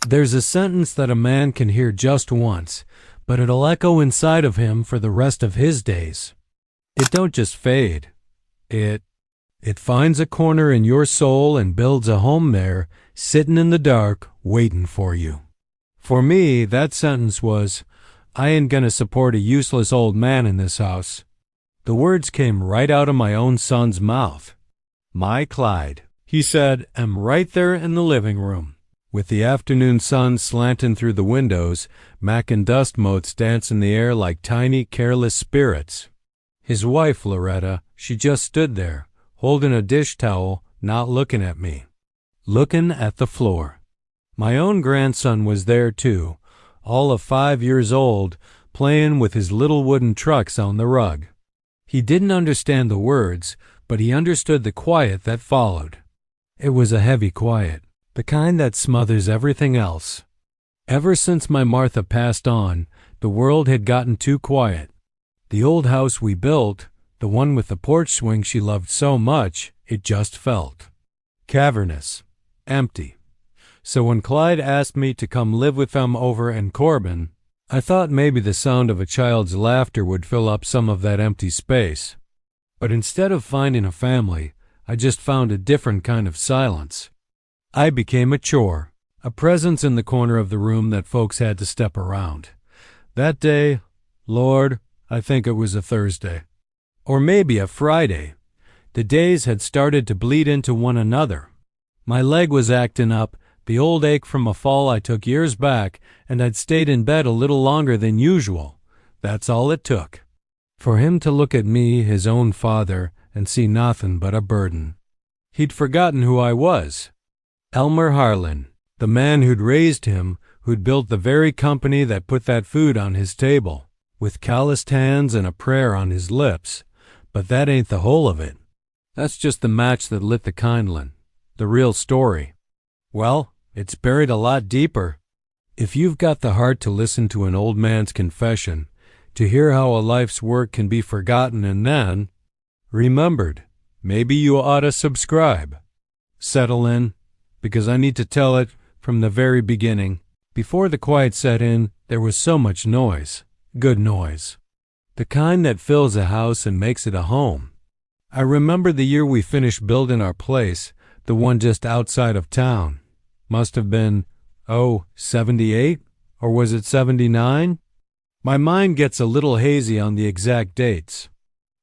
There's a sentence that a man can hear just once, but it'll echo inside of him for the rest of his days. It don't just fade. It finds a corner in your soul and builds a home there, sittin' in the dark, waitin' for you. For me, that sentence was, I ain't gonna support a useless old man in this house. The words came right out of my own son's mouth. My Clyde, he said, am right there in the living room, with the afternoon sun slantin' through the windows, mackin' dust motes dancin' the air like tiny, careless spirits. His wife, Loretta, she just stood there, holdin' a dish towel, not lookin' at me, lookin' at the floor. My own grandson was there too, all of 5 years old, playin' with his little wooden trucks on the rug. He didn't understand the words, but he understood the quiet that followed. It was a heavy quiet, the kind that smothers everything else. Ever since my Martha passed on, the world had gotten too quiet. The old house we built, the one with the porch swing she loved so much, it just felt cavernous, empty. So when Clyde asked me to come live with them over in Corbin, I thought maybe the sound of a child's laughter would fill up some of that empty space. But instead of finding a family, I just found a different kind of silence. I became a chore, a presence in the corner of the room that folks had to step around. That day, Lord, I think it was a Thursday. Or maybe a Friday. The days had started to bleed into one another. My leg was acting up, the old ache from a fall I took years back, and I'd stayed in bed a little longer than usual. That's all it took. For him to look at me, his own father, and see nothing but a burden. He'd forgotten who I was. Elmer Harlan, the man who'd raised him, who'd built the very company that put that food on his table, with calloused hands and a prayer on his lips. But that ain't the whole of it. That's just the match that lit the kindlin', the real story. Well, it's buried a lot deeper. If you've got the heart to listen to an old man's confession, to hear how a life's work can be forgotten and then remembered, maybe you ought to subscribe. Settle in, because I need to tell it from the very beginning. Before the quiet set in, there was so much noise, good noise. The kind that fills a house and makes it a home. I remember the year we finished building our place, the one just outside of town. Must have been, 78? Or was it 79? My mind gets a little hazy on the exact dates.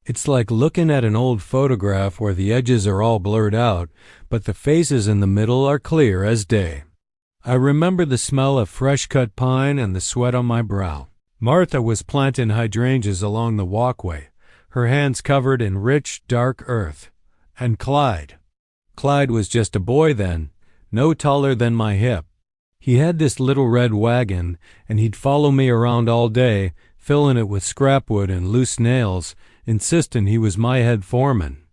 It's like looking at an old photograph where the edges are all blurred out, but the faces in the middle are clear as day. I remember the smell of fresh-cut pine and the sweat on my brow. Martha was planting hydrangeas along the walkway, her hands covered in rich, dark earth. And Clyde was just a boy then, no taller than my hip. He had this little red wagon, and he'd follow me around all day, filling it with scrap wood and loose nails, insisting he was my head foreman.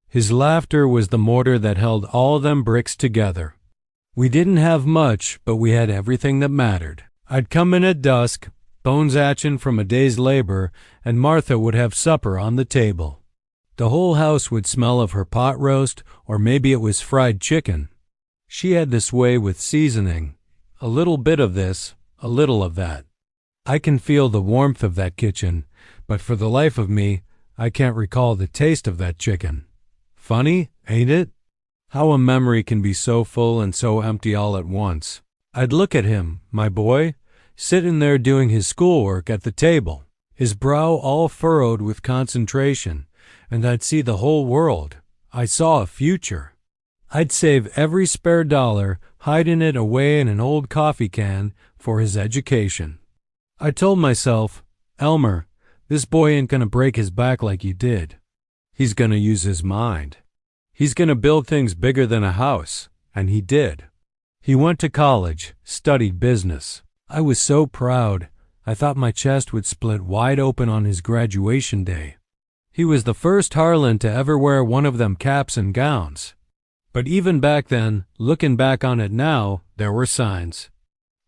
His laughter was the mortar that held all them bricks together. We didn't have much, but we had everything that mattered. I'd come in at dusk, bones atchin' from a day's labor, and Martha would have supper on the table. The whole house would smell of her pot roast, or maybe it was fried chicken. She had this way with seasoning, a little bit of this, a little of that. I can feel the warmth of that kitchen, but for the life of me, I can't recall the taste of that chicken. Funny, ain't it? How a memory can be so full and so empty all at once. I'd look at him, my boy, sitting there doing his schoolwork at the table, his brow all furrowed with concentration, and I'd see the whole world. I saw a future. I'd save every spare dollar, hiding it away in an old coffee can for his education. I told myself, Elmer, this boy ain't gonna break his back like you did. He's gonna use his mind. He's gonna build things bigger than a house, and he did. He went to college, studied business. I was so proud, I thought my chest would split wide open on his graduation day. He was the first Harlan to ever wear one of them caps and gowns. But even back then, looking back on it now, there were signs.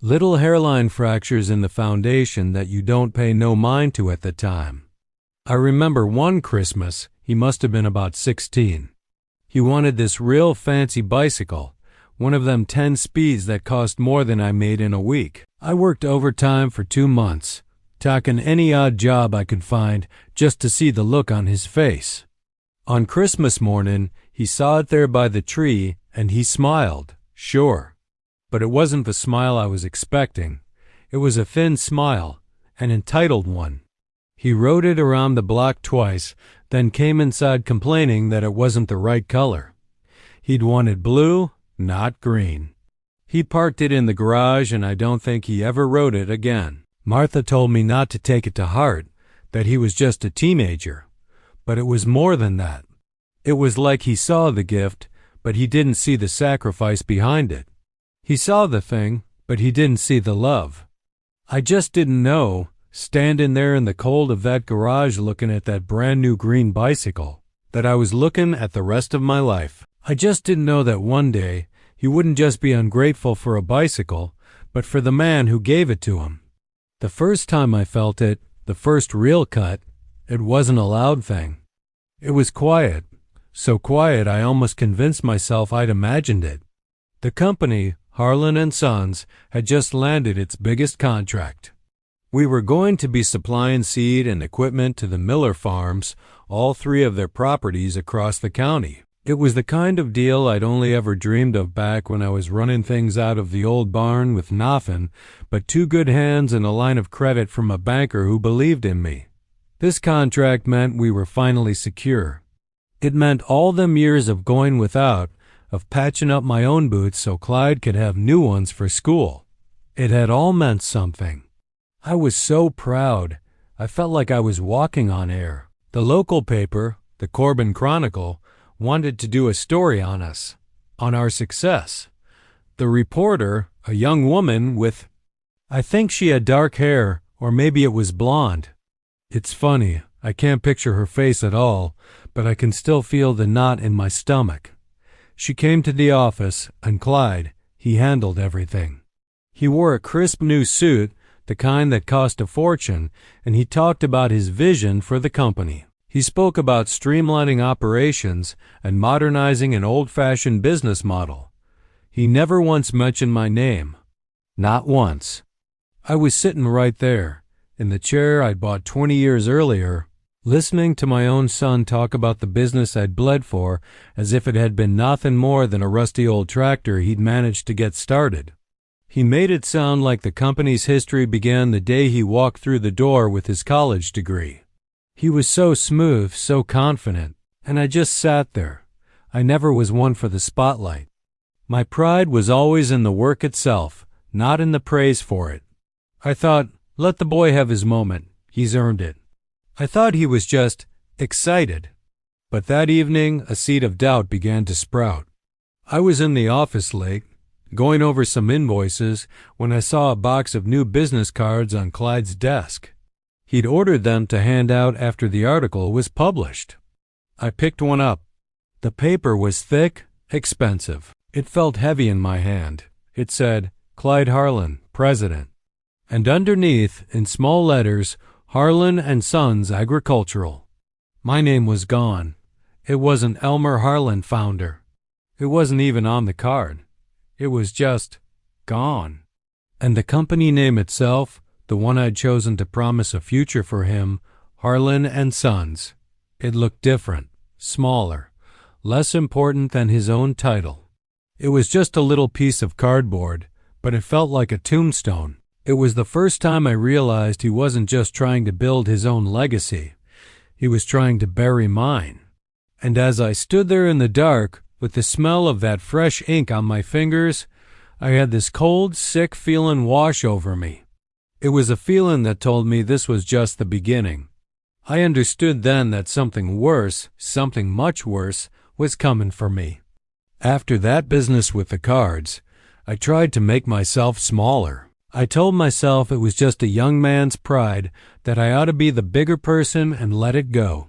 Little hairline fractures in the foundation that you don't pay no mind to at the time. I remember one Christmas, he must have been about 16. He wanted this real fancy bicycle, one of them 10 speeds that cost more than I made in a week. I worked overtime for 2 months, tacking any odd job I could find just to see the look on his face. On Christmas morning, he saw it there by the tree, and he smiled, sure. But it wasn't the smile I was expecting. It was a thin smile, an entitled one. He rode it around the block twice, then came inside complaining that it wasn't the right color. He'd wanted blue, not green. He parked it in the garage, and I don't think he ever rode it again. Martha told me not to take it to heart, that he was just a teenager. But it was more than that. It was like he saw the gift, but he didn't see the sacrifice behind it. He saw the thing, but he didn't see the love. I just didn't know, standing there in the cold of that garage looking at that brand new green bicycle, that I was looking at the rest of my life. I just didn't know that one day he wouldn't just be ungrateful for a bicycle, but for the man who gave it to him. The first time I felt it, the first real cut, it wasn't a loud thing. It was quiet, so quiet I almost convinced myself I'd imagined it. The company, Harlan & Sons, had just landed its biggest contract. We were going to be supplying seed and equipment to the Miller farms, all 3 of their properties across the county. It was the kind of deal I'd only ever dreamed of back when I was running things out of the old barn with nothing but 2 good hands and a line of credit from a banker who believed in me. This contract meant we were finally secure. It meant all them years of going without, of patching up my own boots so Clyde could have new ones for school. It had all meant something. I was so proud. I felt like I was walking on air. The local paper, the Corbin Chronicle, wanted to do a story on us, on our success. The reporter, a young woman with, I think she had dark hair, or maybe it was blonde. It's funny, I can't picture her face at all, but I can still feel the knot in my stomach. She came to the office, and Clyde, he handled everything. He wore a crisp new suit, the kind that cost a fortune, and he talked about his vision for the company. He spoke about streamlining operations and modernizing an old-fashioned business model. He never once mentioned my name. Not once. I was sitting right there, in the chair I'd bought 20 years earlier, listening to my own son talk about the business I'd bled for as if it had been nothing more than a rusty old tractor he'd managed to get started. He made it sound like the company's history began the day he walked through the door with his college degree. He was so smooth, so confident, and I just sat there. I never was one for the spotlight. My pride was always in the work itself, not in the praise for it. I thought, let the boy have his moment. He's earned it. I thought he was just excited. But that evening, a seed of doubt began to sprout. I was in the office late, going over some invoices, when I saw a box of new business cards on Clyde's desk. He'd ordered them to hand out after the article was published. I picked one up. The paper was thick, expensive. It felt heavy in my hand. It said, Clyde Harlan, President. And underneath, in small letters, Harlan & Sons Agricultural. My name was gone. It wasn't Elmer Harlan, founder. It wasn't even on the card. It was just gone. And the company name itself, the one I'd chosen to promise a future for him, Harlan & Sons. It looked different, smaller, less important than his own title. It was just a little piece of cardboard, but it felt like a tombstone. It was the first time I realized he wasn't just trying to build his own legacy. He was trying to bury mine. And as I stood there in the dark, with the smell of that fresh ink on my fingers, I had this cold, sick feeling wash over me. It was a feeling that told me this was just the beginning. I understood then that something worse, something much worse, was coming for me. After that business with the cards, I tried to make myself smaller. I told myself it was just a young man's pride, that I ought to be the bigger person and let it go.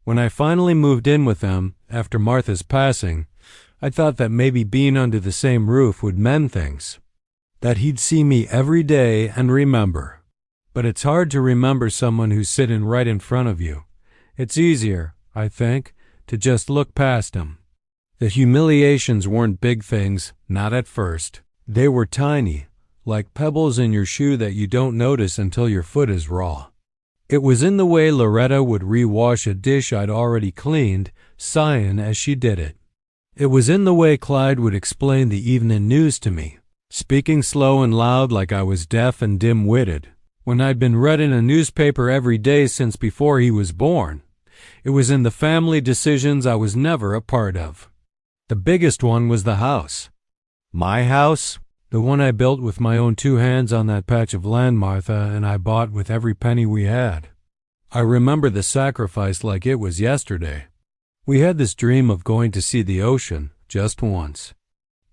When I finally moved in with them, after Martha's passing, I thought that maybe being under the same roof would mend things. That he'd see me every day and remember. But it's hard to remember someone who's sitting right in front of you. It's easier, I think, to just look past him. The humiliations weren't big things, not at first. They were tiny, like pebbles in your shoe that you don't notice until your foot is raw. It was in the way Loretta would rewash a dish I'd already cleaned, sighing as she did it. It was in the way Clyde would explain the evening news to me, speaking slow and loud like I was deaf and dim-witted, when I'd been reading a newspaper every day since before he was born. It was in the family decisions I was never a part of. The biggest one was the house. My house? The one I built with my own 2 hands on that patch of land Martha and I bought with every penny we had. I remember the sacrifice like it was yesterday. We had this dream of going to see the ocean, just once.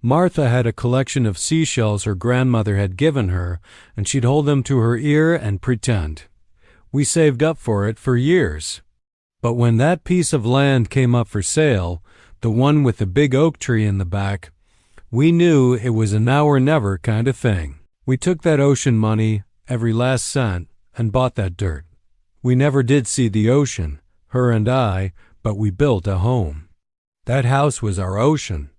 Martha had a collection of seashells her grandmother had given her, and she'd hold them to her ear and pretend. We saved up for it for years. But when that piece of land came up for sale, the one with the big oak tree in the back, we knew it was a now or never kind of thing. We took that ocean money, every last cent, and bought that dirt. We never did see the ocean, her and I, but we built a home. That house was our ocean.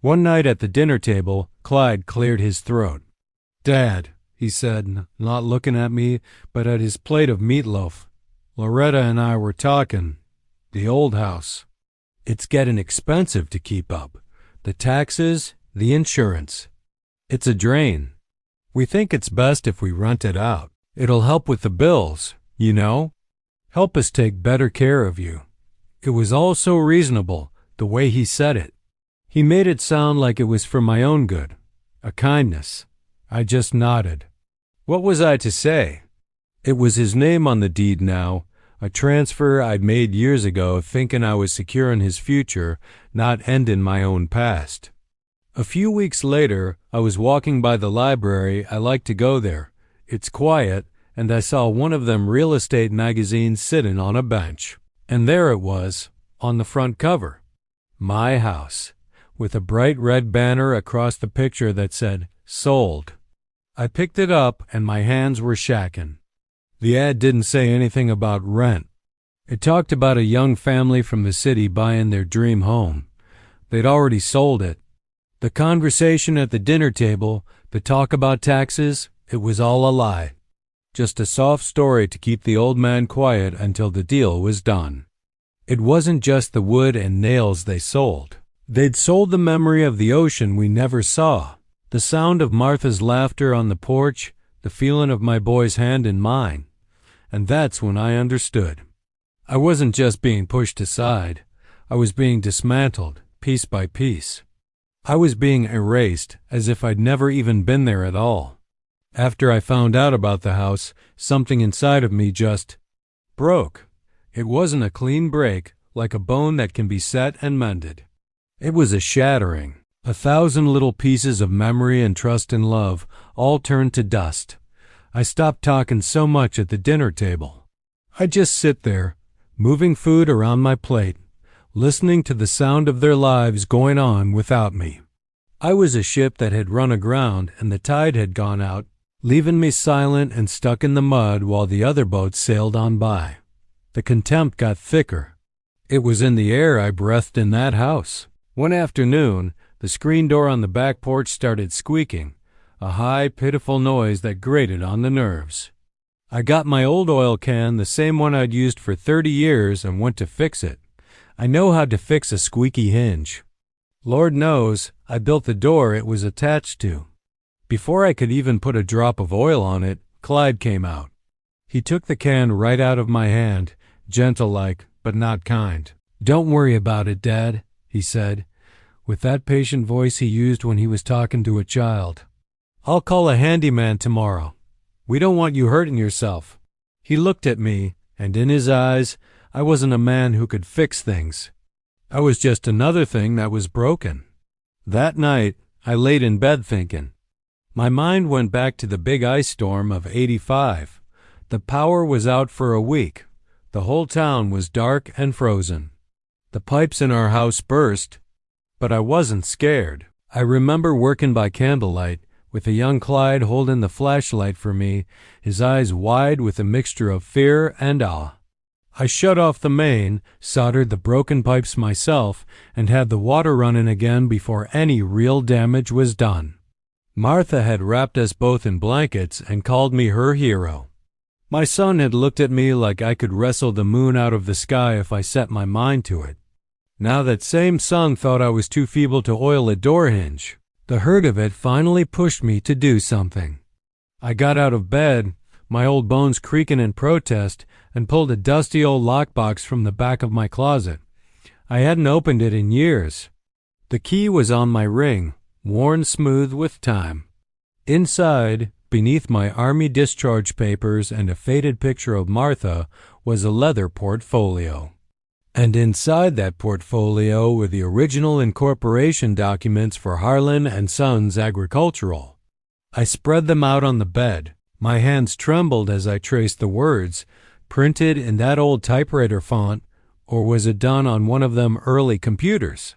One night at the dinner table, Clyde cleared his throat. "Dad," he said, not looking at me, but at his plate of meatloaf, "Loretta and I were talking. The old house. It's getting expensive to keep up. The taxes, the insurance. It's a drain. We think it's best if we rent it out. It'll help with the bills, you know. Help us take better care of you." It was all so reasonable, the way he said it. He made it sound like it was for my own good, a kindness. I just nodded. What was I to say? It was his name on the deed now, a transfer I'd made years ago thinking I was securing his future, not ending my own past. A few weeks later, I was walking by the library. I like to go there. It's quiet, and I saw one of them real estate magazines sitting on a bench. And there it was, on the front cover. My house, with a bright red banner across the picture that said, "Sold." I picked it up, and my hands were shaking. The ad didn't say anything about rent. It talked about a young family from the city buying their dream home. They'd already sold it. The conversation at the dinner table, the talk about taxes, it was all a lie. Just a soft story to keep the old man quiet until the deal was done. It wasn't just the wood and nails they sold. They'd sold the memory of the ocean we never saw, the sound of Martha's laughter on the porch, the feeling of my boy's hand in mine. And that's when I understood. I wasn't just being pushed aside. I was being dismantled, piece by piece. I was being erased as if I'd never even been there at all. After I found out about the house, something inside of me just broke. It wasn't a clean break, like a bone that can be set and mended. It was a shattering. 1,000 little pieces of memory and trust and love all turned to dust. I stopped talking so much at the dinner table. I'd just sit there, moving food around my plate, listening to the sound of their lives going on without me. I was a ship that had run aground and the tide had gone out, leaving me silent and stuck in the mud while the other boats sailed on by. The contempt got thicker. It was in the air I breathed in that house. One afternoon, the screen door on the back porch started squeaking, a high, pitiful noise that grated on the nerves. I got my old oil can, the same one I'd used for 30 years, and went to fix it. I know how to fix a squeaky hinge. Lord knows, I built the door it was attached to. Before I could even put a drop of oil on it, Clyde came out. He took the can right out of my hand, gentle-like, but not kind. "Don't worry about it, Dad," he said, with that patient voice he used when he was talking to a child. "I'll call a handyman tomorrow. We don't want you hurting yourself." He looked at me, and in his eyes, I wasn't a man who could fix things. I was just another thing that was broken. That night, I laid in bed thinking. My mind went back to the big ice storm of '85. The power was out for a week. The whole town was dark and frozen. The pipes in our house burst, but I wasn't scared. I remember working by candlelight, with a young Clyde holding the flashlight for me, his eyes wide with a mixture of fear and awe. I shut off the main, soldered the broken pipes myself, and had the water running again before any real damage was done. Martha had wrapped us both in blankets and called me her hero. My son had looked at me like I could wrestle the moon out of the sky if I set my mind to it. Now that same son thought I was too feeble to oil a door hinge. The hurt of it finally pushed me to do something. I got out of bed, my old bones creaking in protest, and pulled a dusty old lockbox from the back of my closet. I hadn't opened it in years. The key was on my ring, worn smooth with time. Inside, beneath my army discharge papers and a faded picture of Martha, was a leather portfolio. And inside that portfolio were the original incorporation documents for Harlan and Sons Agricultural. I spread them out on the bed. My hands trembled as I traced the words, printed in that old typewriter font, or was it done on one of them early computers?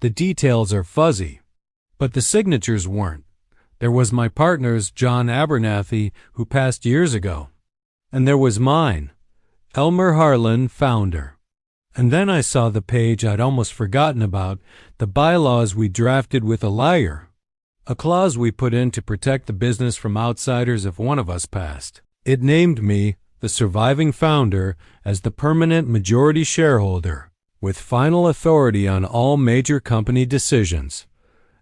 The details are fuzzy, but the signatures weren't. There was my partner's, John Abernathy, who passed years ago. And there was mine, Elmer Harlan, founder. And then I saw the page I'd almost forgotten about, the bylaws we drafted with a liar, a clause we put in to protect the business from outsiders if one of us passed. It named me, the surviving founder, as the permanent majority shareholder, with final authority on all major company decisions.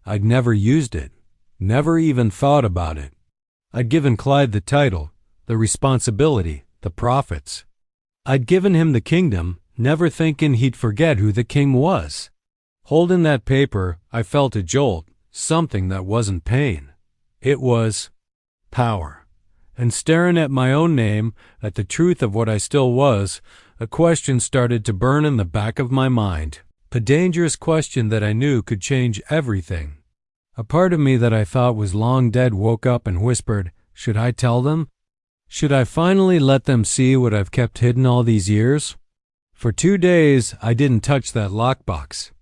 I'd never used it, never even thought about it. I'd given Clyde the title, the responsibility, the profits. I'd given him the kingdom, never thinking he'd forget who the king was. Holding that paper, I felt a jolt, something that wasn't pain. It was power. And staring at my own name, at the truth of what I still was, a question started to burn in the back of my mind. A dangerous question that I knew could change everything. A part of me that I thought was long dead woke up and whispered, should I tell them? Should I finally let them see what I've kept hidden all these years? For 2 days, I didn't touch that lockbox.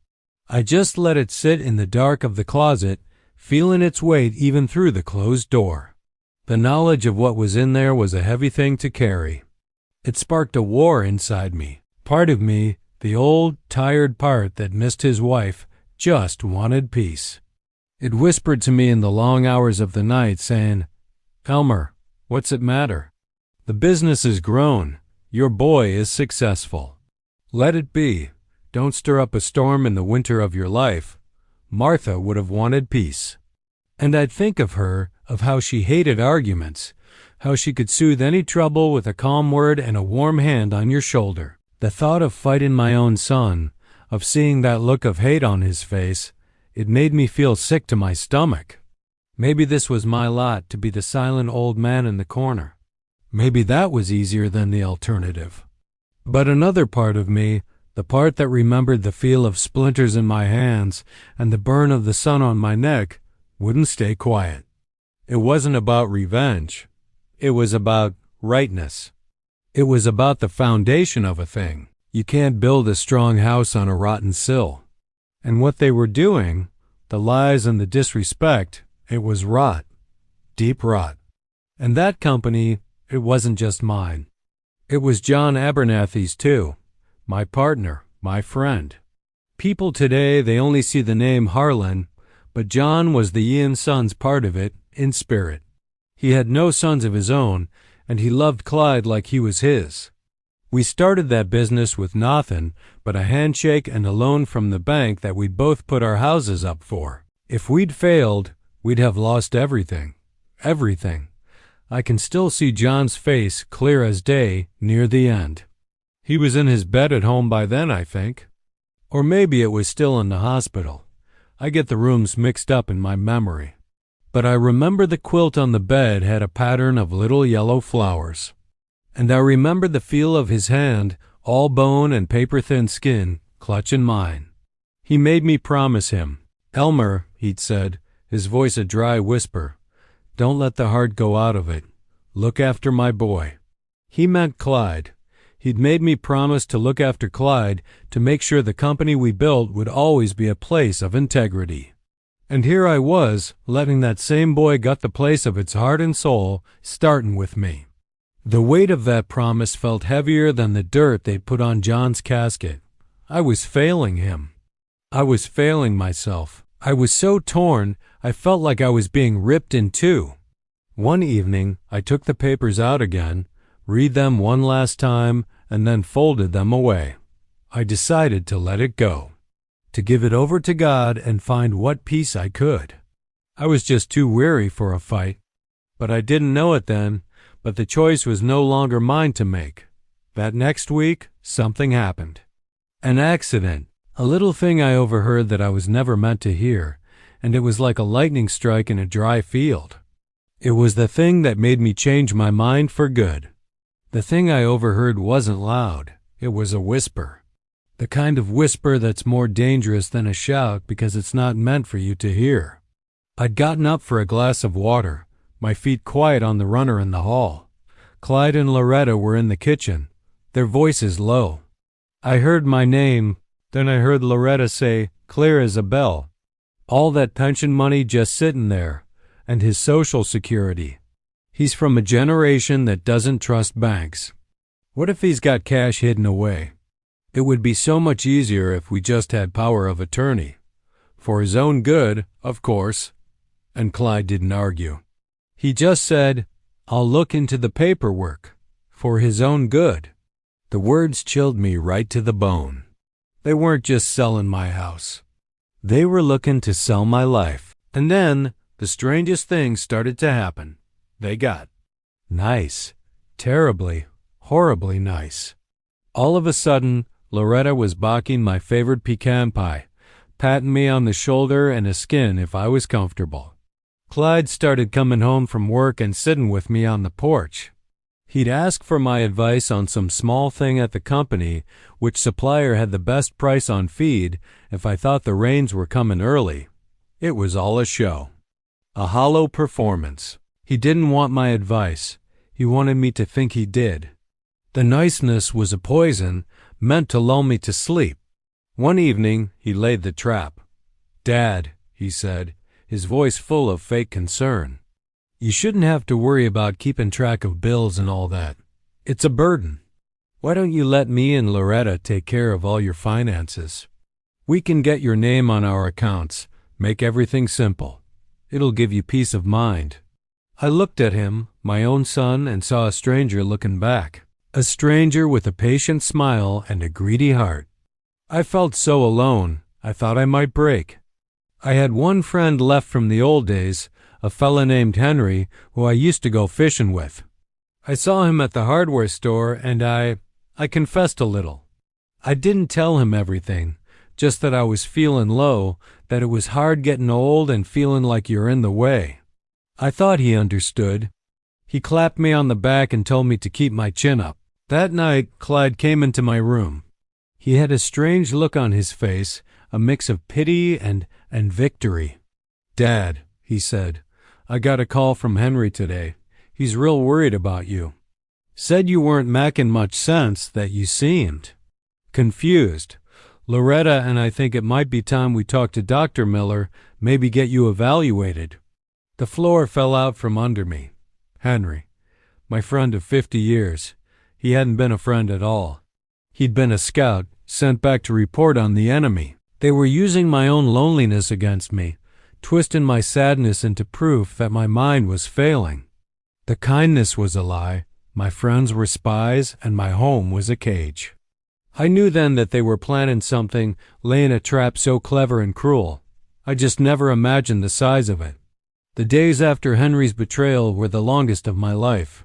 I just let it sit in the dark of the closet, feeling its weight even through the closed door. The knowledge of what was in there was a heavy thing to carry. It sparked a war inside me. Part of me, the old, tired part that missed his wife, just wanted peace. It whispered to me in the long hours of the night, saying, Elmer, what's it matter? The business is grown. Your boy is successful. Let it be. Don't stir up a storm in the winter of your life. Martha would have wanted peace. And I'd think of her, of how she hated arguments, how she could soothe any trouble with a calm word and a warm hand on your shoulder. The thought of fighting my own son, of seeing that look of hate on his face, it made me feel sick to my stomach. Maybe this was my lot, to be the silent old man in the corner. Maybe that was easier than the alternative. But another part of me, the part that remembered the feel of splinters in my hands and the burn of the sun on my neck, wouldn't stay quiet. It wasn't about revenge. It was about rightness. It was about the foundation of a thing. You can't build a strong house on a rotten sill. And what they were doing, the lies and the disrespect, it was rot. Deep rot. And that company, it wasn't just mine. It was John Abernathy's too. My partner, my friend. People today, they only see the name Harlan, but John was the Ian Sons part of it, in spirit. He had no sons of his own, and he loved Clyde like he was his. We started that business with nothing but a handshake and a loan from the bank that we'd both put our houses up for. If we'd failed, we'd have lost everything. Everything. I can still see John's face clear as day near the end. He was in his bed at home by then, I think. Or maybe it was still in the hospital. I get the rooms mixed up in my memory. But I remember the quilt on the bed had a pattern of little yellow flowers. And I remember the feel of his hand, all bone and paper-thin skin, clutching mine. He made me promise him. Elmer, he'd said, his voice a dry whisper, don't let the heart go out of it. Look after my boy. He meant Clyde. He'd made me promise to look after Clyde, to make sure the company we built would always be a place of integrity. And here I was, letting that same boy gut the place of its heart and soul, starting with me. The weight of that promise felt heavier than the dirt they'd put on John's casket. I was failing him. I was failing myself. I was so torn, I felt like I was being ripped in two. One evening, I took the papers out again, read them one last time, and then folded them away. I decided to let it go, to give it over to God and find what peace I could. I was just too weary for a fight. But I didn't know it then, but the choice was no longer mine to make. That next week, something happened. An accident, a little thing I overheard that I was never meant to hear, and it was like a lightning strike in a dry field. It was the thing that made me change my mind for good. The thing I overheard wasn't loud. It was a whisper. The kind of whisper that's more dangerous than a shout because it's not meant for you to hear. I'd gotten up for a glass of water, my feet quiet on the runner in the hall. Clyde and Loretta were in the kitchen, their voices low. I heard my name, then I heard Loretta say, clear as a bell. All that pension money just sitting there, and his Social Security. He's from a generation that doesn't trust banks. What if he's got cash hidden away? It would be so much easier if we just had power of attorney. For his own good, of course. And Clyde didn't argue. He just said, I'll look into the paperwork. For his own good. The words chilled me right to the bone. They weren't just selling my house. They were looking to sell my life. And then, the strangest things started to happen. They got nice. Terribly, horribly nice. All of a sudden, Loretta was baking my favorite pecan pie, patting me on the shoulder and a skin if I was comfortable. Clyde started coming home from work and sitting with me on the porch. He'd ask for my advice on some small thing at the company, which supplier had the best price on feed if I thought the rains were coming early. It was all a show. A hollow performance. He didn't want my advice. He wanted me to think he did. The niceness was a poison, meant to lull me to sleep. One evening, he laid the trap. Dad, he said, his voice full of fake concern. You shouldn't have to worry about keeping track of bills and all that. It's a burden. Why don't you let me and Loretta take care of all your finances? We can get your name on our accounts, make everything simple. It'll give you peace of mind. I looked at him, my own son, and saw a stranger looking back. A stranger with a patient smile and a greedy heart. I felt so alone, I thought I might break. I had one friend left from the old days, a fella named Henry, who I used to go fishing with. I saw him at the hardware store, and I confessed a little. I didn't tell him everything, just that I was feeling low, that it was hard getting old and feeling like you're in the way. I thought he understood. He clapped me on the back and told me to keep my chin up. That night, Clyde came into my room. He had a strange look on his face, a mix of pity and victory. Dad, he said, I got a call from Henry today. He's real worried about you. Said you weren't making much sense, that you seemed confused. Loretta and I think it might be time we talked to Dr. Miller, maybe get you evaluated. The floor fell out from under me. Henry, my friend of 50 years. He hadn't been a friend at all. He'd been a scout, sent back to report on the enemy. They were using my own loneliness against me, twisting my sadness into proof that my mind was failing. The kindness was a lie, my friends were spies, and my home was a cage. I knew then that they were planning something, laying a trap so clever and cruel. I just never imagined the size of it. The days after Henry's betrayal were the longest of my life.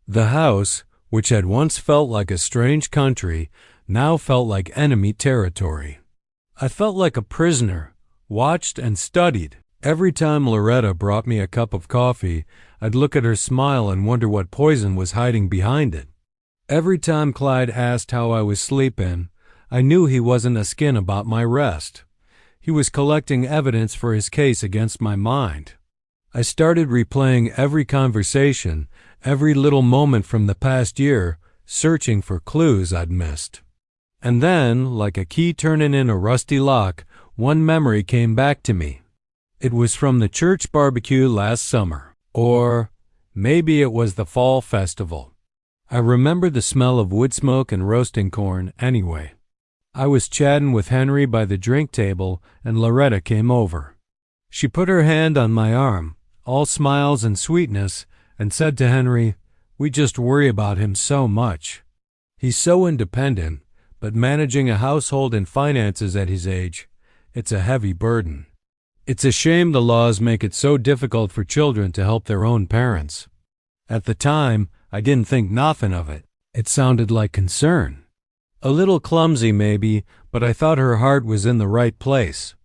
The house, which had once felt like a strange country, now felt like enemy territory. I felt like a prisoner, watched and studied. Every time Loretta brought me a cup of coffee, I'd look at her smile and wonder what poison was hiding behind it. Every time Clyde asked how I was sleeping, I knew he wasn't a skin about my rest. He was collecting evidence for his case against my mind. I started replaying every conversation, every little moment from the past year, searching for clues I'd missed. And then, like a key turning in a rusty lock, one memory came back to me. It was from the church barbecue last summer. Or maybe it was the fall festival. I remember the smell of wood smoke and roasting corn anyway. I was chatting with Henry by the drink table, and Loretta came over. She put her hand on my arm, all smiles and sweetness, and said to Henry, "We just worry about him so much. He's so independent, but managing a household and finances at his age, it's a heavy burden. It's a shame the laws make it so difficult for children to help their own parents." At the time, I didn't think nothing of it. It sounded like concern. A little clumsy, maybe, but I thought her heart was in the right place.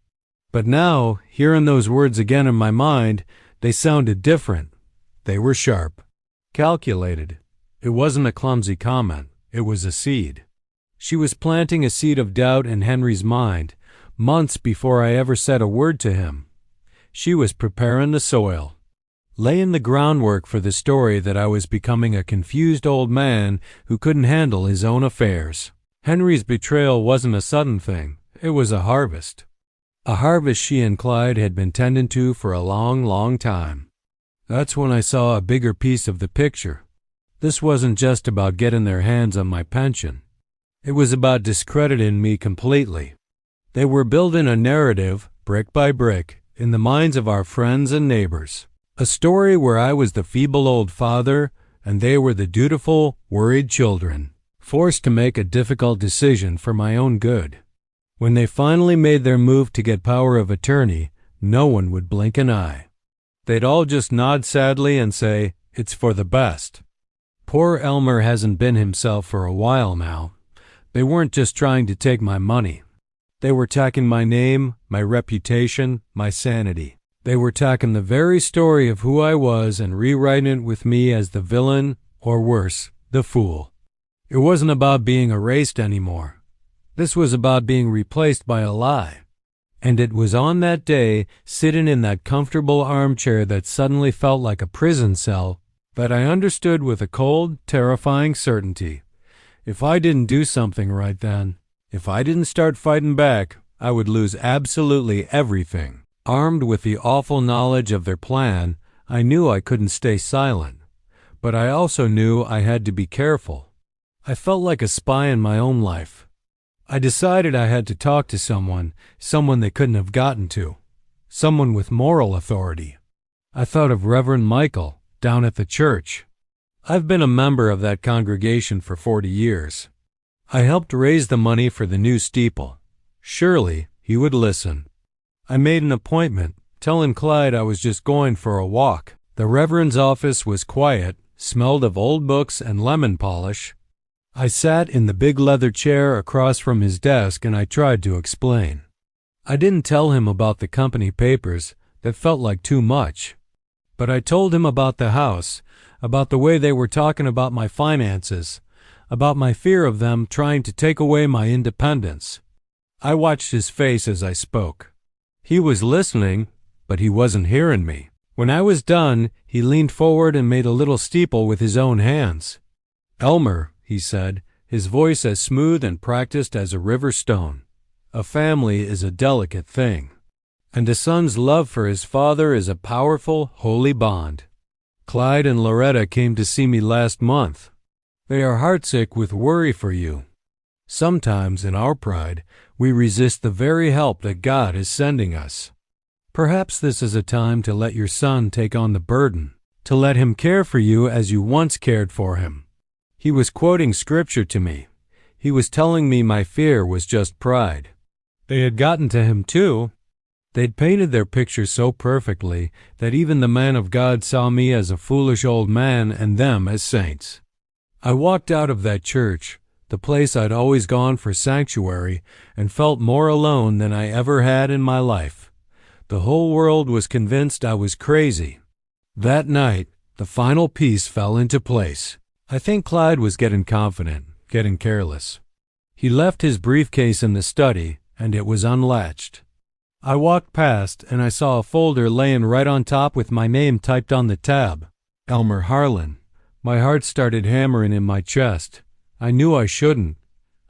But now, hearing those words again in my mind, they sounded different. They were sharp, calculated. It wasn't a clumsy comment. It was a seed. She was planting a seed of doubt in Henry's mind, months before I ever said a word to him. She was preparing the soil, laying the groundwork for the story that I was becoming a confused old man who couldn't handle his own affairs. Henry's betrayal wasn't a sudden thing. It was a harvest. A harvest she and Clyde had been tending to for a long, long time. That's when I saw a bigger piece of the picture. This wasn't just about getting their hands on my pension. It was about discrediting me completely. They were building a narrative, brick by brick, in the minds of our friends and neighbors. A story where I was the feeble old father, and they were the dutiful, worried children, forced to make a difficult decision for my own good. When they finally made their move to get power of attorney, no one would blink an eye. They'd all just nod sadly and say, "It's for the best." Poor Elmer hasn't been himself for a while now. They weren't just trying to take my money. They were taking my name, my reputation, my sanity. They were taking the very story of who I was and rewriting it with me as the villain, or worse, the fool. It wasn't about being erased anymore. This was about being replaced by a lie. And it was on that day, sitting in that comfortable armchair that suddenly felt like a prison cell, that I understood with a cold, terrifying certainty. If I didn't do something right then, if I didn't start fighting back, I would lose absolutely everything. Armed with the awful knowledge of their plan, I knew I couldn't stay silent. But I also knew I had to be careful. I felt like a spy in my own life. I decided I had to talk to someone they couldn't have gotten to, someone with moral authority. I thought of Reverend Michael, down at the church. I've been a member of that congregation for 40 years. I helped raise the money for the new steeple. Surely he would listen. I made an appointment, telling Clyde I was just going for a walk. The Reverend's office was quiet, smelled of old books and lemon polish. I sat in the big leather chair across from his desk and I tried to explain. I didn't tell him about the company papers. That felt like too much. But I told him about the house, about the way they were talking about my finances, about my fear of them trying to take away my independence. I watched his face as I spoke. He was listening, but he wasn't hearing me. When I was done, he leaned forward and made a little steeple with his own hands. "Elmer," he said, his voice as smooth and practiced as a river stone, "a family is a delicate thing, and a son's love for his father is a powerful, holy bond. Clyde and Loretta came to see me last month. They are heartsick with worry for you. Sometimes, in our pride, we resist the very help that God is sending us. Perhaps this is a time to let your son take on the burden, to let him care for you as you once cared for him." He was quoting scripture to me. He was telling me my fear was just pride. They had gotten to him too. They'd painted their picture so perfectly that even the man of God saw me as a foolish old man and them as saints. I walked out of that church, the place I'd always gone for sanctuary, and felt more alone than I ever had in my life. The whole world was convinced I was crazy. That night, the final piece fell into place. I think Clyde was getting confident, getting careless. He left his briefcase in the study, and it was unlatched. I walked past, and I saw a folder laying right on top with my name typed on the tab. Elmer Harlan. My heart started hammering in my chest. I knew I shouldn't.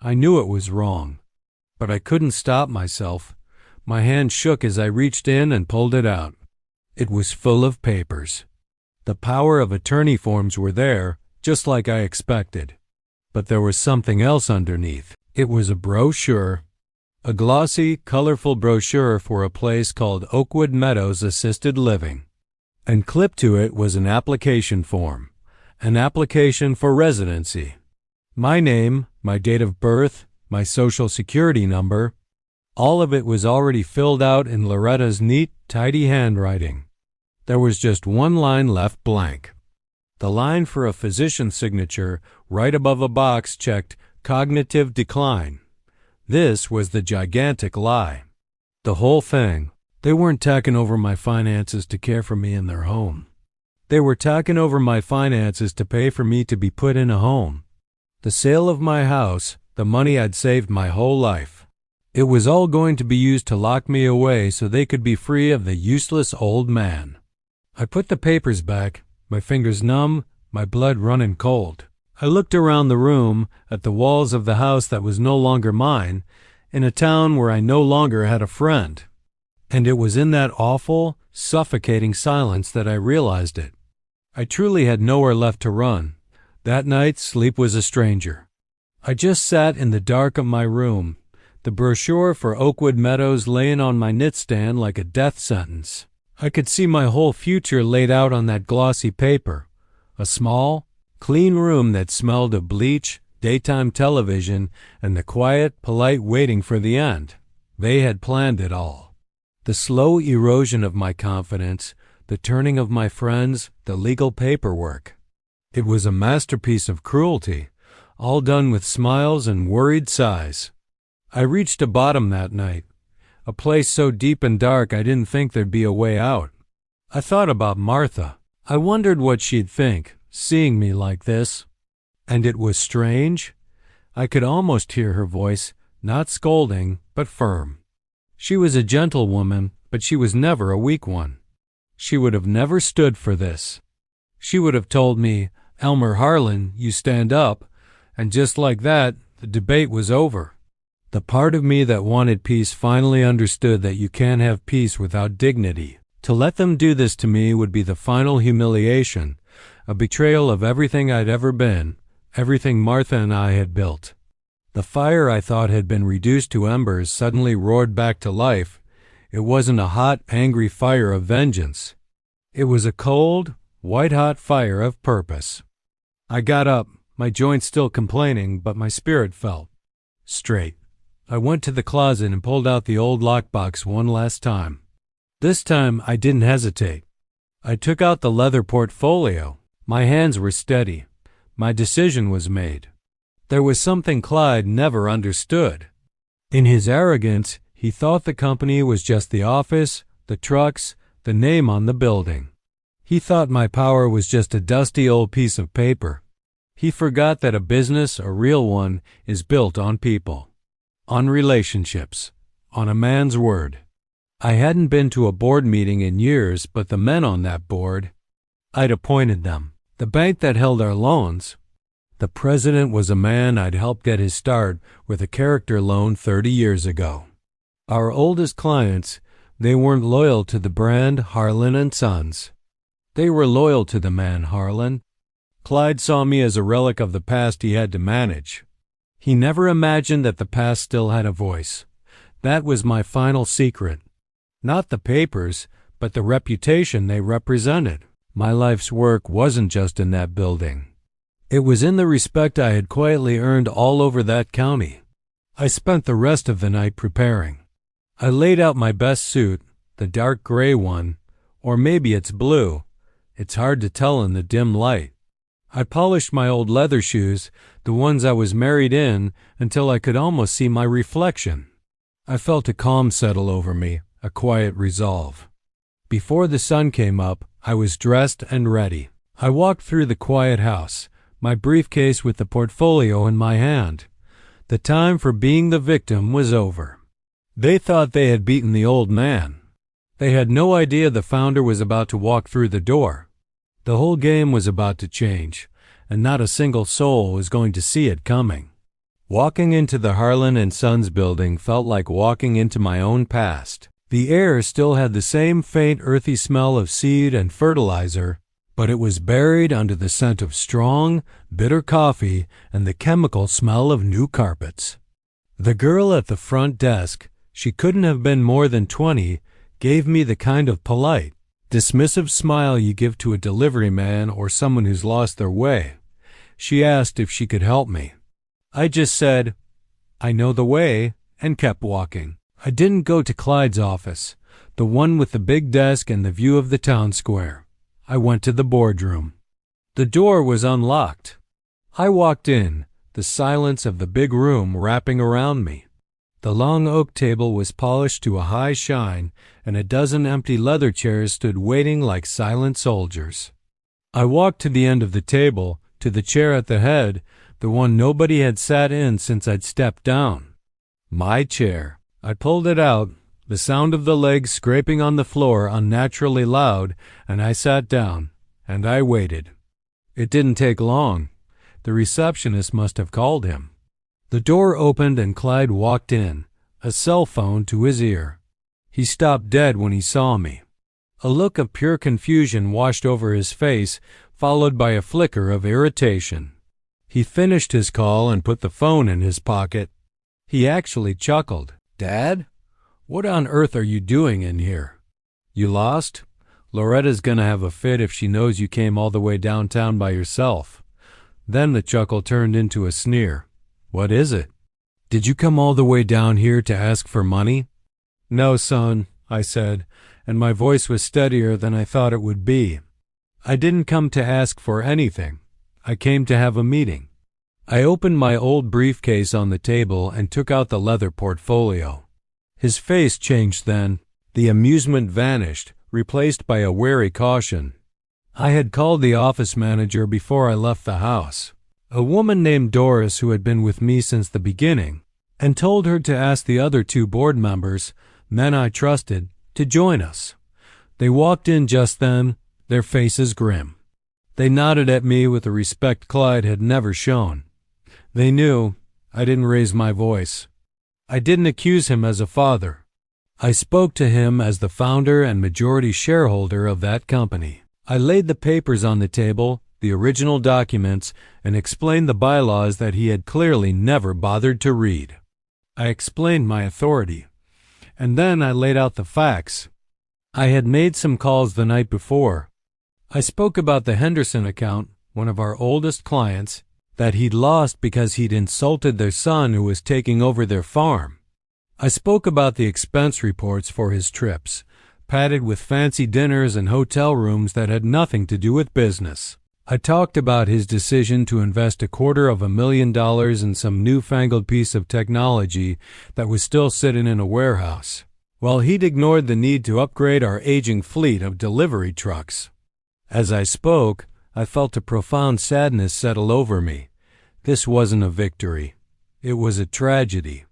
I knew it was wrong. But I couldn't stop myself. My hand shook as I reached in and pulled it out. It was full of papers. The power of attorney forms were there, just like I expected. But there was something else underneath. It was a brochure. A glossy, colorful brochure for a place called Oakwood Meadows Assisted Living. And clipped to it was an application form, an application for residency. My name, my date of birth, my social security number, all of it was already filled out in Loretta's neat, tidy handwriting. There was just one line left blank. The line for a physician's signature right above a box checked cognitive decline. This was the gigantic lie. The whole thing. They weren't tacking over my finances to care for me in their home. They were tacking over my finances to pay for me to be put in a home. The sale of my house, the money I'd saved my whole life. It was all going to be used to lock me away so they could be free of the useless old man. I put the papers back, my fingers numb, my blood running cold. I looked around the room, at the walls of the house that was no longer mine, in a town where I no longer had a friend. And it was in that awful, suffocating silence that I realized it. I truly had nowhere left to run. That night, sleep was a stranger. I just sat in the dark of my room, the brochure for Oakwood Meadows laying on my nightstand like a death sentence. I could see my whole future laid out on that glossy paper. A small, clean room that smelled of bleach, daytime television, and the quiet, polite waiting for the end. They had planned it all. The slow erosion of my confidence, the turning of my friends, the legal paperwork. It was a masterpiece of cruelty, all done with smiles and worried sighs. I reached a bottom that night, a place so deep and dark I didn't think there'd be a way out. I thought about Martha. I wondered what she'd think, seeing me like this. And it was strange. I could almost hear her voice, not scolding, but firm. She was a gentle woman, but she was never a weak one. She would have never stood for this. She would have told me, "Elmer Harlan, you stand up," and just like that, the debate was over. The part of me that wanted peace finally understood that you can't have peace without dignity. To let them do this to me would be the final humiliation, a betrayal of everything I'd ever been, everything Martha and I had built. The fire I thought had been reduced to embers suddenly roared back to life. It wasn't a hot, angry fire of vengeance. It was a cold, white-hot fire of purpose. I got up, my joints still complaining, but my spirit felt straight. I went to the closet and pulled out the old lockbox one last time. This time I didn't hesitate. I took out the leather portfolio. My hands were steady. My decision was made. There was something Clyde never understood. In his arrogance, he thought the company was just the office, the trucks, the name on the building. He thought my power was just a dusty old piece of paper. He forgot that a business, a real one, is built on people, on relationships, on a man's word. I hadn't been to a board meeting in years, but the men on that board, I'd appointed them. The bank that held our loans, the president was a man I'd helped get his start with a character loan 30 years ago. Our oldest clients, they weren't loyal to the brand Harlan and Sons. They were loyal to the man Harlan. Clyde saw me as a relic of the past he had to manage. He never imagined that the past still had a voice. That was my final secret. Not the papers, but the reputation they represented. My life's work wasn't just in that building. It was in the respect I had quietly earned all over that county. I spent the rest of the night preparing. I laid out my best suit, the dark gray one, or maybe it's blue. It's hard to tell in the dim light. I polished my old leather shoes, the ones I was married in, until I could almost see my reflection. I felt a calm settle over me, a quiet resolve. Before the sun came up, I was dressed and ready. I walked through the quiet house, my briefcase with the portfolio in my hand. The time for being the victim was over. They thought they had beaten the old man. They had no idea the founder was about to walk through the door. The whole game was about to change, and not a single soul was going to see it coming. Walking into the Harlan and Sons building felt like walking into my own past. The air still had the same faint earthy smell of seed and fertilizer, but it was buried under the scent of strong, bitter coffee and the chemical smell of new carpets. The girl at the front desk, she couldn't have been more than 20, gave me the kind of polite, dismissive smile you give to a delivery man or someone who's lost their way. She asked if she could help me. I just said, "I know the way," and kept walking. I didn't go to Clyde's office, the one with the big desk and the view of the town square. I went to the boardroom. The door was unlocked. I walked in, the silence of the big room wrapping around me. The long oak table was polished to a high shine, and a dozen empty leather chairs stood waiting like silent soldiers. I walked to the end of the table, to the chair at the head, the one nobody had sat in since I'd stepped down. My chair. I pulled it out, the sound of the legs scraping on the floor unnaturally loud, and I sat down, and I waited. It didn't take long. The receptionist must have called him. The door opened and Clyde walked in, a cell phone to his ear. He stopped dead when he saw me. A look of pure confusion washed over his face, followed by a flicker of irritation. He finished his call and put the phone in his pocket. He actually chuckled. "Dad? What on earth are you doing in here? You lost? Loretta's gonna have a fit if she knows you came all the way downtown by yourself." Then the chuckle turned into a sneer. "What is it? Did you come all the way down here to ask for money?" "No, son," I said, and my voice was steadier than I thought it would be. "I didn't come to ask for anything. I came to have a meeting." I opened my old briefcase on the table and took out the leather portfolio. His face changed then. The amusement vanished, replaced by a wary caution. I had called the office manager before I left the house, a woman named Doris who had been with me since the beginning, and told her to ask the other 2 board members, men I trusted, to join us. They walked in just then, their faces grim. They nodded at me with a respect Clyde had never shown. They knew I didn't raise my voice. I didn't accuse him as a father. I spoke to him as the founder and majority shareholder of that company. I laid the papers on the table, the original documents, and explained the bylaws that he had clearly never bothered to read. I explained my authority, and then I laid out the facts. I had made some calls the night before. I spoke about the Henderson account, one of our oldest clients, that he'd lost because he'd insulted their son who was taking over their farm. I spoke about the expense reports for his trips, padded with fancy dinners and hotel rooms that had nothing to do with business. I talked about his decision to invest $250,000 in some newfangled piece of technology that was still sitting in a warehouse, while he'd ignored the need to upgrade our aging fleet of delivery trucks. As I spoke, I felt a profound sadness settle over me. This wasn't a victory. It was a tragedy.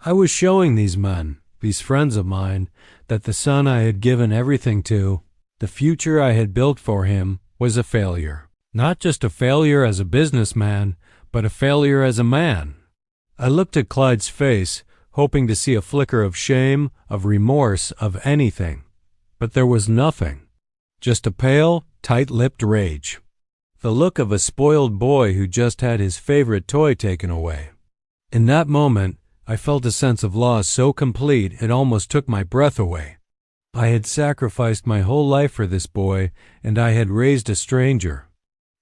I was showing these men, these friends of mine, that the son I had given everything to, the future I had built for him, was a failure. Not just a failure as a businessman, but a failure as a man. I looked at Clyde's face, hoping to see a flicker of shame, of remorse, of anything. But there was nothing. Just a pale, tight-lipped rage. The look of a spoiled boy who just had his favorite toy taken away. In that moment, I felt a sense of loss so complete it almost took my breath away. I had sacrificed my whole life for this boy, and I had raised a stranger.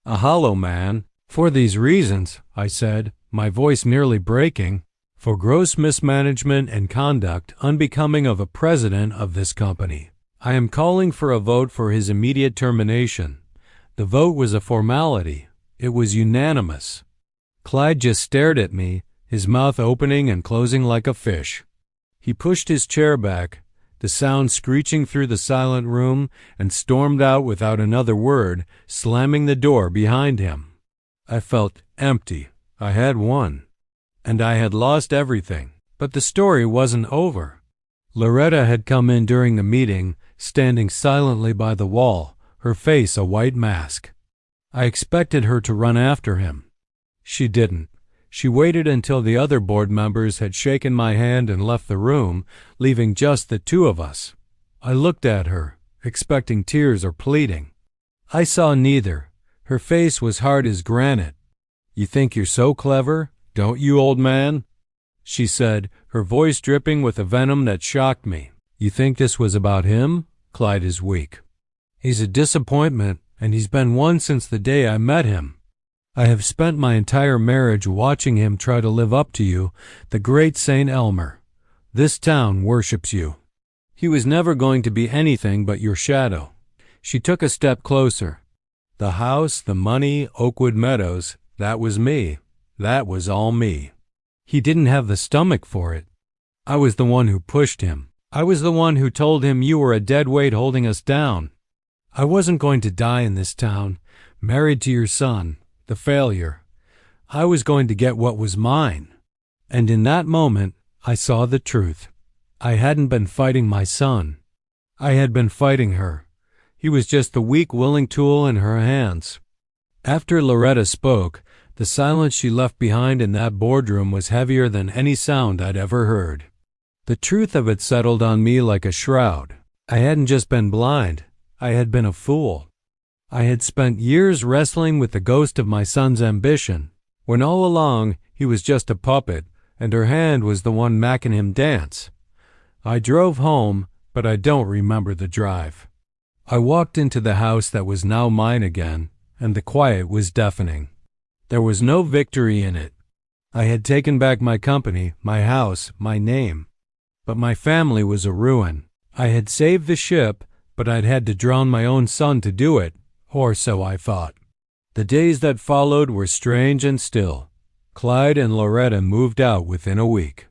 A hollow man. For these reasons, I said, my voice nearly breaking, for gross mismanagement and conduct unbecoming of a president of this company, I am calling for a vote for his immediate termination. The vote was a formality. It was unanimous. Clyde just stared at me, his mouth opening and closing like a fish. He pushed his chair back, the sound screeching through the silent room, and stormed out without another word, slamming the door behind him. I felt empty. I had won. And I had lost everything. But the story wasn't over. Loretta had come in during the meeting, standing silently by the wall, her face a white mask. I expected her to run after him. She didn't. She waited until the other board members had shaken my hand and left the room, leaving just the 2 of us. I looked at her, expecting tears or pleading. I saw neither. Her face was hard as granite. "You think you're so clever, don't you, old man?" she said, her voice dripping with a venom that shocked me. "You think this was about him?" Clyde is weak. "He's a disappointment, and he's been one since the day I met him. I have spent my entire marriage watching him try to live up to you, the great St. Elmer. This town worships you. He was never going to be anything but your shadow." She took a step closer. "The house, the money, Oakwood Meadows, that was me. That was all me. He didn't have the stomach for it. I was the one who pushed him. I was the one who told him you were a dead weight holding us down. I wasn't going to die in this town, married to your son, the failure. I was going to get what was mine." And in that moment, I saw the truth. I hadn't been fighting my son. I had been fighting her. He was just the weak, willing tool in her hands. After Loretta spoke, the silence she left behind in that boardroom was heavier than any sound I'd ever heard. The truth of it settled on me like a shroud. I hadn't just been blind. I had been a fool. I had spent years wrestling with the ghost of my son's ambition, when all along he was just a puppet, and her hand was the one making him dance. I drove home, but I don't remember the drive. I walked into the house that was now mine again, and the quiet was deafening. There was no victory in it. I had taken back my company, my house, my name. But my family was a ruin. I had saved the ship, but I'd had to drown my own son to do it, or so I thought. The days that followed were strange and still. Clyde and Loretta moved out within a week.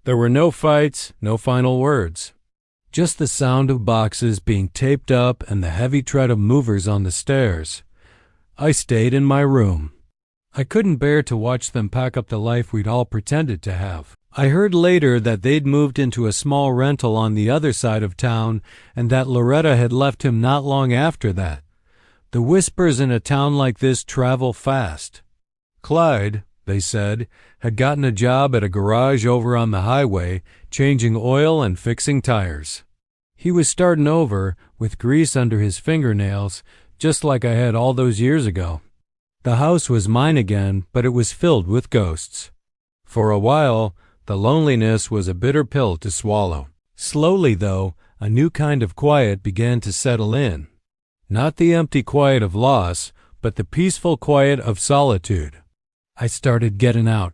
There were no fights, no final words. Just the sound of boxes being taped up and the heavy tread of movers on the stairs. I stayed in my room. I couldn't bear to watch them pack up the life we'd all pretended to have. I heard later that they'd moved into a small rental on the other side of town and that Loretta had left him not long after that. The whispers in a town like this travel fast. Clyde, they said, had gotten a job at a garage over on the highway, changing oil and fixing tires. He was starting over, with grease under his fingernails, just like I had all those years ago. The house was mine again, but it was filled with ghosts. For a while, the loneliness was a bitter pill to swallow. Slowly, though, a new kind of quiet began to settle in. Not the empty quiet of loss, but the peaceful quiet of solitude. I started getting out.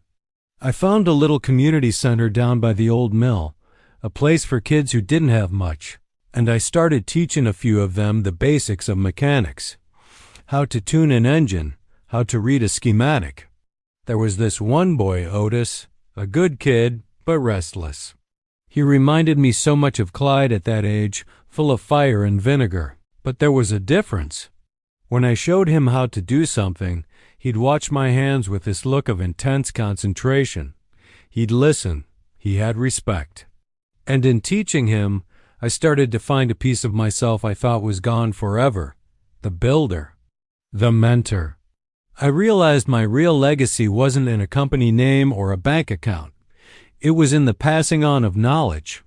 I found a little community center down by the old mill, a place for kids who didn't have much, and I started teaching a few of them the basics of mechanics. How to tune an engine, how to read a schematic. There was this one boy, Otis, a good kid, but restless. He reminded me so much of Clyde at that age, full of fire and vinegar. But there was a difference. When I showed him how to do something, he'd watch my hands with this look of intense concentration. He'd listen. He had respect. And in teaching him, I started to find a piece of myself I thought was gone forever. The builder. The mentor. I realized my real legacy wasn't in a company name or a bank account. It was in the passing on of knowledge,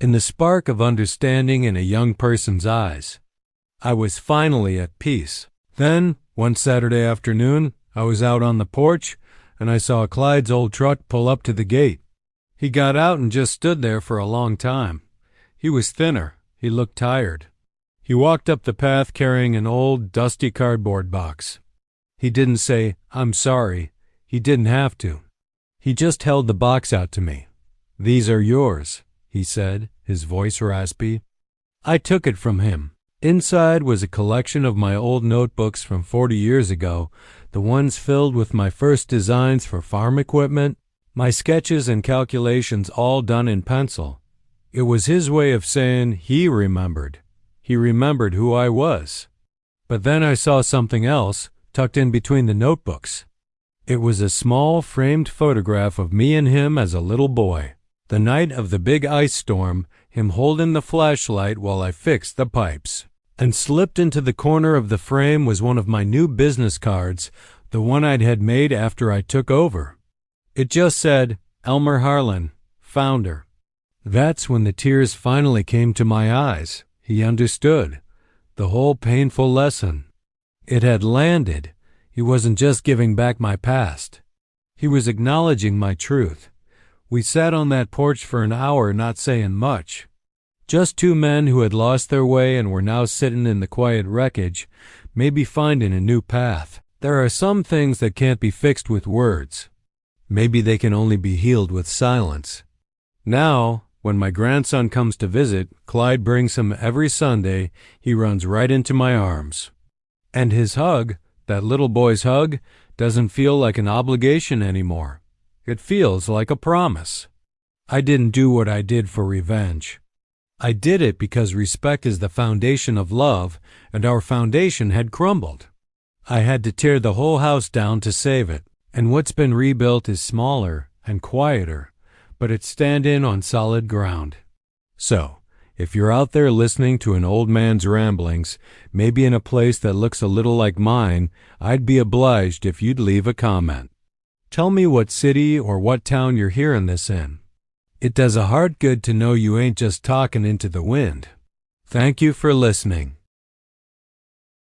in the spark of understanding in a young person's eyes. I was finally at peace. Then, one Saturday afternoon, I was out on the porch, and I saw Clyde's old truck pull up to the gate. He got out and just stood there for a long time. He was thinner. He looked tired. He walked up the path carrying an old, dusty cardboard box. He didn't say, "I'm sorry." He didn't have to. He just held the box out to me. "These are yours," he said, his voice raspy. I took it from him. Inside was a collection of my old notebooks from 40 years ago, the ones filled with my first designs for farm equipment, my sketches and calculations all done in pencil. It was his way of saying he remembered. He remembered who I was. But then I saw something else tucked in between the notebooks. It was a small framed photograph of me and him as a little boy. The night of the big ice storm, him holding the flashlight while I fixed the pipes. And slipped into the corner of the frame was one of my new business cards, the one I'd had made after I took over. It just said, "Elmer Harlan, founder." That's when the tears finally came to my eyes. He understood. The whole painful lesson. It had landed. He wasn't just giving back my past. He was acknowledging my truth. We sat on that porch for an hour not saying much. Just two men who had lost their way and were now sitting in the quiet wreckage, maybe finding a new path. There are some things that can't be fixed with words. Maybe they can only be healed with silence. Now, when my grandson comes to visit, Clyde brings him every Sunday. He runs right into my arms. And his hug, that little boy's hug, doesn't feel like an obligation anymore. It feels like a promise. I didn't do what I did for revenge. I did it because respect is the foundation of love, and our foundation had crumbled. I had to tear the whole house down to save it, and what's been rebuilt is smaller and quieter, but it's standing on solid ground. So, if you're out there listening to an old man's ramblings, maybe in a place that looks a little like mine, I'd be obliged if you'd leave a comment. Tell me what city or what town you're hearing this in. It does a heart good to know you ain't just talking into the wind. Thank you for listening.